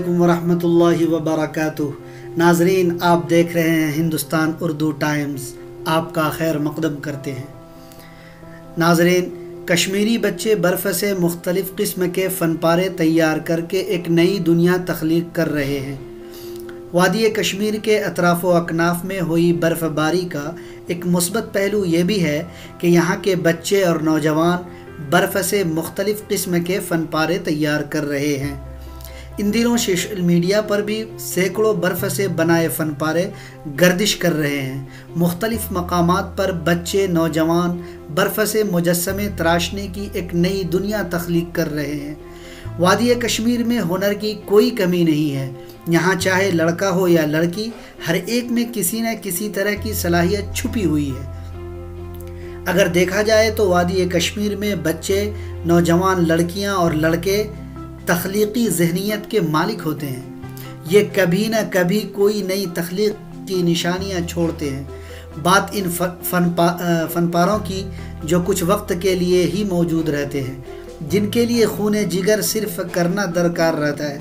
علیکم ورحمۃ اللہ وبرکاتہ۔ ناظرین، آپ دیکھ رہے ہیں ہندوستان اردو ٹائمز، آپ کا خیر مقدم کرتے ہیں۔ ناظرین، کشمیری بچے برف سے مختلف قسم کے فن پارے تیار کر کے ایک نئی دنیا تخلیق کر رہے ہیں۔ وادی کشمیر کے اطراف و اکناف میں ہوئی برف باری کا ایک مثبت پہلو یہ بھی ہے کہ یہاں کے بچے اور نوجوان برف سے مختلف قسم کے فن پارے تیار کر رہے ہیں۔ ان دنوں سوشل میڈیا پر بھی سینکڑوں برف سے بنائے فن پارے گردش کر رہے ہیں۔ مختلف مقامات پر بچے نوجوان برف سے مجسمے تراشنے کی ایک نئی دنیا تخلیق کر رہے ہیں۔ وادی کشمیر میں ہنر کی کوئی کمی نہیں ہے۔ یہاں چاہے لڑکا ہو یا لڑکی، ہر ایک میں کسی نہ کسی طرح کی صلاحیت چھپی ہوئی ہے۔ اگر دیکھا جائے تو وادی کشمیر میں بچے، نوجوان، لڑکیاں اور لڑکے تخلیقی ذہنیت کے مالک ہوتے ہیں۔ یہ کبھی نہ کبھی کوئی نئی تخلیق کی نشانیاں چھوڑتے ہیں۔ بات ان فن پاروں کی جو کچھ وقت کے لیے ہی موجود رہتے ہیں، جن کے لیے خون جگر صرف کرنا درکار رہتا ہے،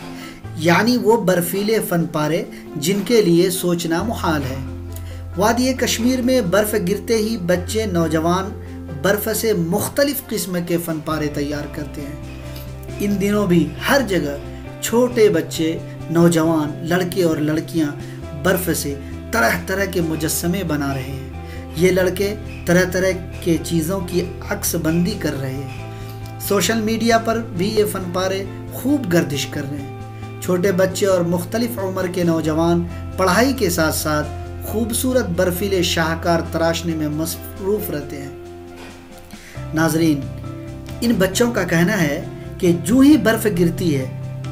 یعنی وہ برفیلے فن پارے جن کے لیے سوچنا محال ہے۔ وادی کشمیر میں برف گرتے ہی بچے نوجوان برف سے مختلف قسم کے فن پارے تیار کرتے ہیں۔ ان دنوں بھی ہر جگہ چھوٹے بچے، نوجوان، لڑکے اور لڑکیاں برف سے طرح طرح کے مجسمے بنا رہے ہیں۔ یہ لڑکے طرح طرح کے چیزوں کی عکس بندی کر رہے ہیں۔ سوشل میڈیا پر بھی یہ فن پارے خوب گردش کر رہے ہیں۔ چھوٹے بچے اور مختلف عمر کے نوجوان پڑھائی کے ساتھ ساتھ خوبصورت برفیلے شاہکار تراشنے میں مصروف رہتے ہیں۔ ناظرین، ان بچوں کا کہنا ہے کہ جو ہی برف گرتی ہے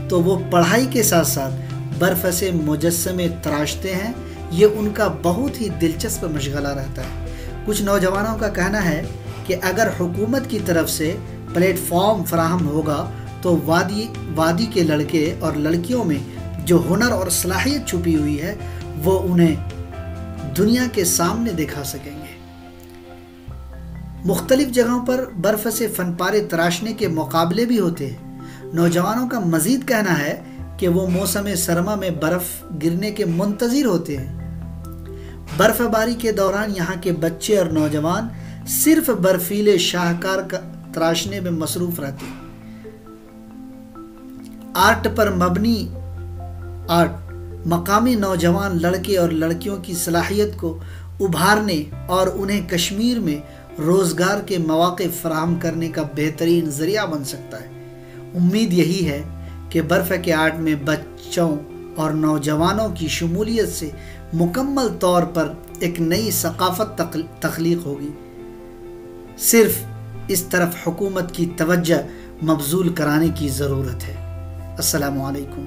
تو وہ پڑھائی کے ساتھ ساتھ برف سے مجسمے تراشتے ہیں۔ یہ ان کا بہت ہی دلچسپ مشغلہ رہتا ہے۔ کچھ نوجوانوں کا کہنا ہے کہ اگر حکومت کی طرف سے پلیٹ فارم فراہم ہوگا تو وادی کے لڑکے اور لڑکیوں میں جو ہنر اور صلاحیت چھپی ہوئی ہے وہ انہیں دنیا کے سامنے دکھا سکیں گے۔ مختلف جگہوں پر برف سے فن پارے تراشنے کے مقابلے بھی ہوتے ہیں۔ نوجوانوں کا مزید کہنا ہے کہ وہ موسم سرما میں برف گرنے کے منتظر ہوتے ہیں۔ برف باری کے دوران یہاں کے بچے اور نوجوان صرف برفیلے شاہکار تراشنے میں مصروف رہتے ہیں۔ آرٹ پر مبنی مقامی نوجوان لڑکے اور لڑکیوں کی صلاحیت کو ابھارنے اور انہیں کشمیر میں روزگار کے مواقع فراہم کرنے کا بہترین ذریعہ بن سکتا ہے۔ امید یہی ہے کہ برف کے آرٹ میں بچوں اور نوجوانوں کی شمولیت سے مکمل طور پر ایک نئی ثقافت تخلیق ہوگی۔ صرف اس طرف حکومت کی توجہ مبذول کرانے کی ضرورت ہے۔ السلام علیکم۔